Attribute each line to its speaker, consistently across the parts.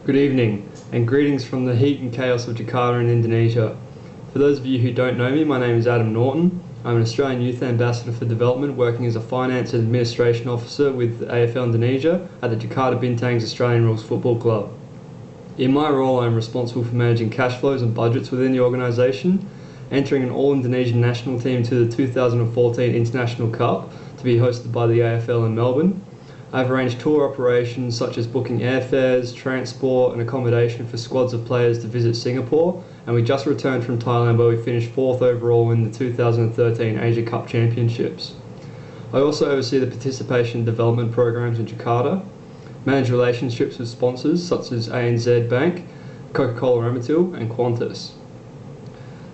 Speaker 1: Good evening, and greetings from the heat and chaos of Jakarta in Indonesia. For those of you who don't know me, my name is Adam Norton. I'm an Australian Youth Ambassador for Development, working as a Finance and Administration Officer with AFL Indonesia at the Jakarta Bintangs Australian Rules Football Club. In my role, I am responsible for managing cash flows and budgets within the organisation, entering an all-Indonesian national team to the 2014 International Cup to be hosted by the AFL in Melbourne. I've arranged tour operations such as booking airfares, transport and accommodation for squads of players to visit Singapore, and we just returned from Thailand where we finished 4th overall in the 2013 Asia Cup Championships. I also oversee the participation and development programs in Jakarta, manage relationships with sponsors such as ANZ Bank, Coca-Cola Amatil and Qantas.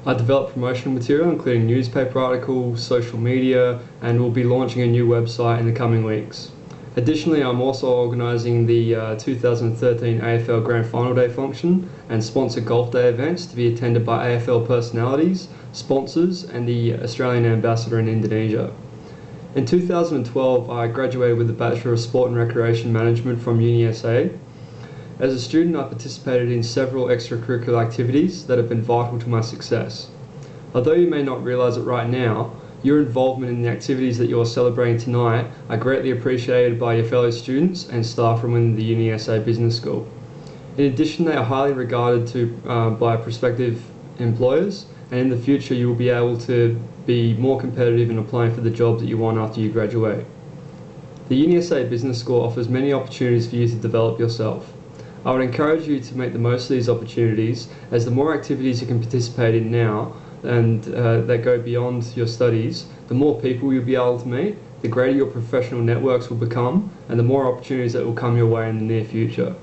Speaker 1: I develop promotional material including newspaper articles, social media, and will be launching a new website in the coming weeks. Additionally, I'm also organising the 2013 AFL Grand Final Day function and sponsor golf day events to be attended by AFL personalities, sponsors and the Australian Ambassador in Indonesia. In 2012, I graduated with a Bachelor of Sport and Recreation Management from UniSA. As a student, I participated in several extracurricular activities that have been vital to my success. Although you may not realise it right now, your involvement in the activities that you are celebrating tonight are greatly appreciated by your fellow students and staff from within the UniSA Business School. In addition, they are highly regarded by prospective employers, and in the future you will be able to be more competitive in applying for the job that you want after you graduate. The UniSA Business School offers many opportunities for you to develop yourself. I would encourage you to make the most of these opportunities, as the more activities you can participate in now and that go beyond your studies, the more people you'll be able to meet, the greater your professional networks will become, and the more opportunities that will come your way in the near future.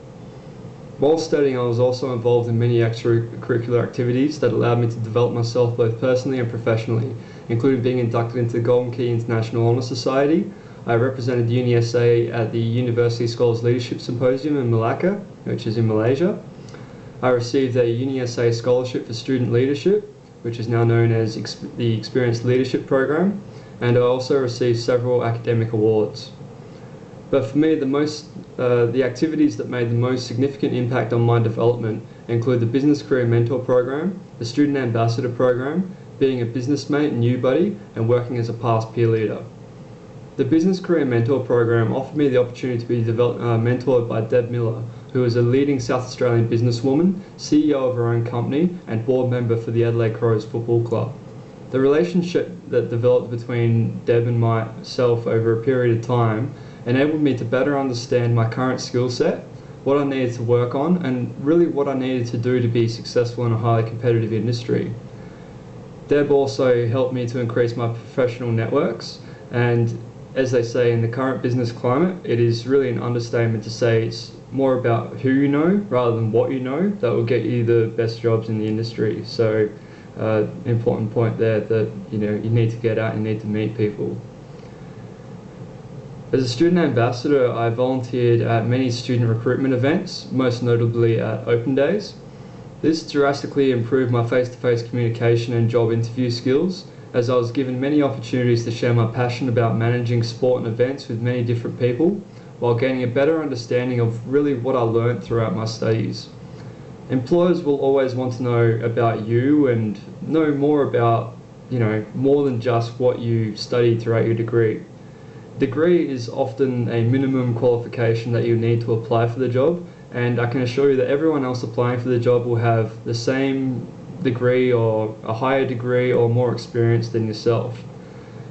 Speaker 1: While studying, I was also involved in many extracurricular activities that allowed me to develop myself both personally and professionally, including being inducted into the Golden Key International Honour Society. I represented UniSA at the University Scholars Leadership Symposium in Malacca, which is in Malaysia. I received a UniSA Scholarship for Student Leadership, which is now known as the Experienced Leadership Program, and I also received several academic awards. But for me, the activities that made the most significant impact on my development include the Business Career Mentor Program, the Student Ambassador Program, being a business mate and U-buddy, and working as a past peer leader. The Business Career Mentor Program offered me the opportunity to be mentored by Deb Miller, who is a leading South Australian businesswoman, CEO of her own company, and board member for the Adelaide Crows Football Club. The relationship that developed between Deb and myself over a period of time enabled me to better understand my current skill set, what I needed to work on, and really what I needed to do to be successful in a highly competitive industry. Deb also helped me to increase my professional networks, and as they say in the current business climate, it is really an understatement to say it's more about who you know rather than what you know that will get you the best jobs in the industry. So important point there that you need to get out and need to meet people. As a student ambassador, I volunteered at many student recruitment events, most notably at Open Days. This drastically improved my face-to-face communication and job interview skills, as I was given many opportunities to share my passion about managing sport and events with many different people, while gaining a better understanding of really what I learned throughout my studies. Employers will always want to know about you and know more about, more than just what you studied throughout your degree. Degree is often a minimum qualification that you need to apply for the job, and I can assure you that everyone else applying for the job will have the same degree or a higher degree or more experience than yourself.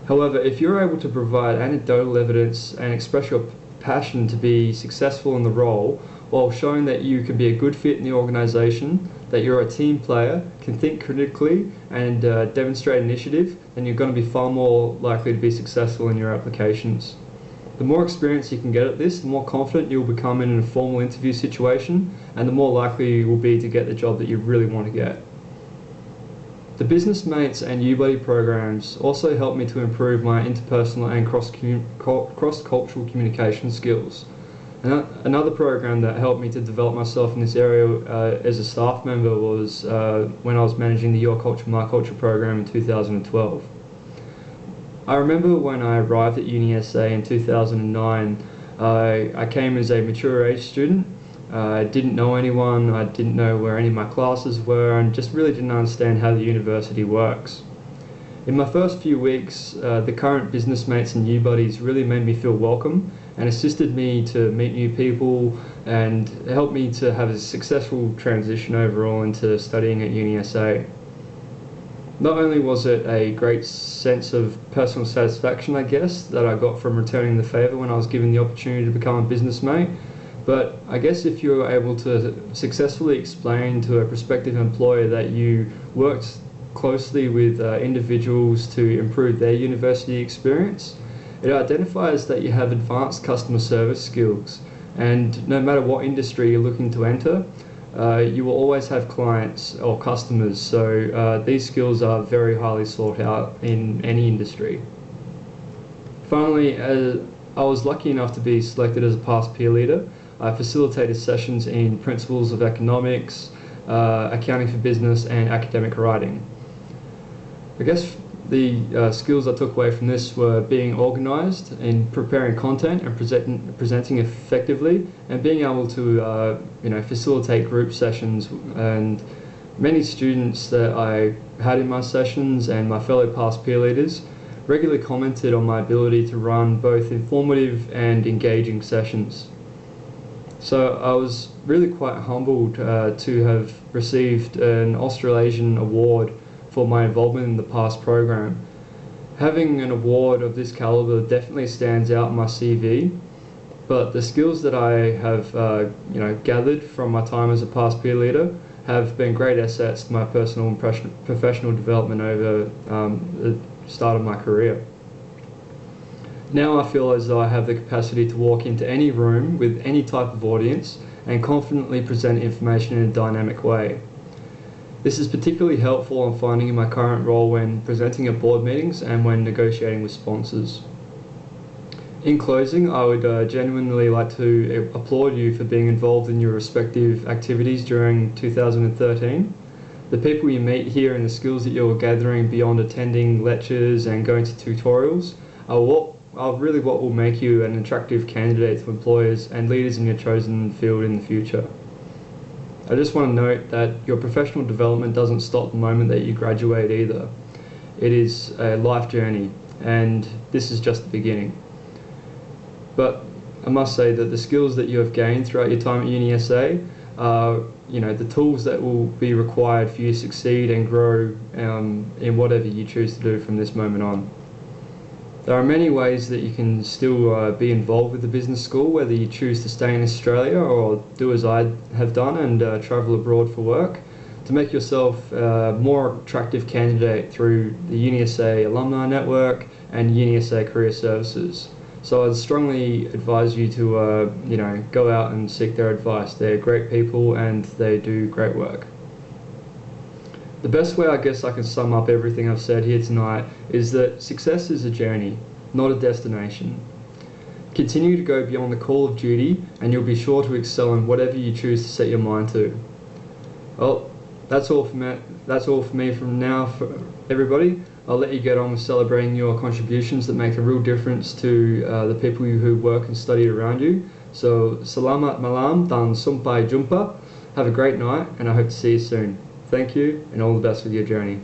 Speaker 1: However, if you're able to provide anecdotal evidence and express your passion to be successful in the role, while showing that you can be a good fit in the organisation, that you're a team player, can think critically and demonstrate initiative, then you're going to be far more likely to be successful in your applications. The more experience you can get at this, the more confident you'll become in a formal interview situation, and the more likely you will be to get the job that you really want to get. The Business Mates and U-Buddy programs also helped me to improve my interpersonal and cross-cultural communication skills. Another program that helped me to develop myself in this area as a staff member was when I was managing the Your Culture, My Culture program in 2012. I remember when I arrived at UniSA in 2009, I came as a mature age student, I didn't know anyone, I didn't know where any of my classes were, and just really didn't understand how the university works. In my first few weeks, the current business mates and new buddies really made me feel welcome and assisted me to meet new people and helped me to have a successful transition overall into studying at UniSA. Not only was it a great sense of personal satisfaction, I guess, that I got from returning the favour when I was given the opportunity to become a business mate, but I guess if you're able to successfully explain to a prospective employer that you worked closely with individuals to improve their university experience, it identifies that you have advanced customer service skills, and no matter what industry you're looking to enter, you will always have clients or customers, so these skills are very highly sought out in any industry. Finally, I was lucky enough to be selected as a past peer leader. I facilitated sessions in principles of economics, accounting for business, and academic writing. I guess the skills I took away from this were being organised in preparing content and presenting effectively, and being able to facilitate group sessions. And many students that I had in my sessions and my fellow past peer leaders regularly commented on my ability to run both informative and engaging sessions. So I was really quite humbled to have received an Australasian award for my involvement in the past program. Having an award of this caliber definitely stands out in my CV, but the skills that I have gathered from my time as a past peer leader have been great assets to my personal and professional development over the start of my career. Now I feel as though I have the capacity to walk into any room with any type of audience and confidently present information in a dynamic way. This is particularly helpful I'm finding in my current role when presenting at board meetings and when negotiating with sponsors. In closing, I would genuinely like to applaud you for being involved in your respective activities during 2013. The people you meet here and the skills that you're gathering beyond attending lectures and going to tutorials are really what will make you an attractive candidate to employers and leaders in your chosen field in the future. I just want to note that your professional development doesn't stop the moment that you graduate either. It is a life journey, and this is just the beginning. But I must say that the skills that you have gained throughout your time at UniSA are the tools that will be required for you to succeed and grow in whatever you choose to do from this moment on. There are many ways that you can still be involved with the business school, whether you choose to stay in Australia or do as I have done and travel abroad for work, to make yourself a more attractive candidate through the UniSA Alumni Network and UniSA Career Services. So I'd strongly advise you to go out and seek their advice. They're great people and they do great work. The best way I guess I can sum up everything I've said here tonight is that success is a journey, not a destination. Continue to go beyond the call of duty and you'll be sure to excel in whatever you choose to set your mind to. Well, that's all for me from now, for everybody. I'll let you get on with celebrating your contributions that make a real difference to the people who work and study around you. So, salamat malam dan sampai jumpa. Have a great night and I hope to see you soon. Thank you and all the best with your journey.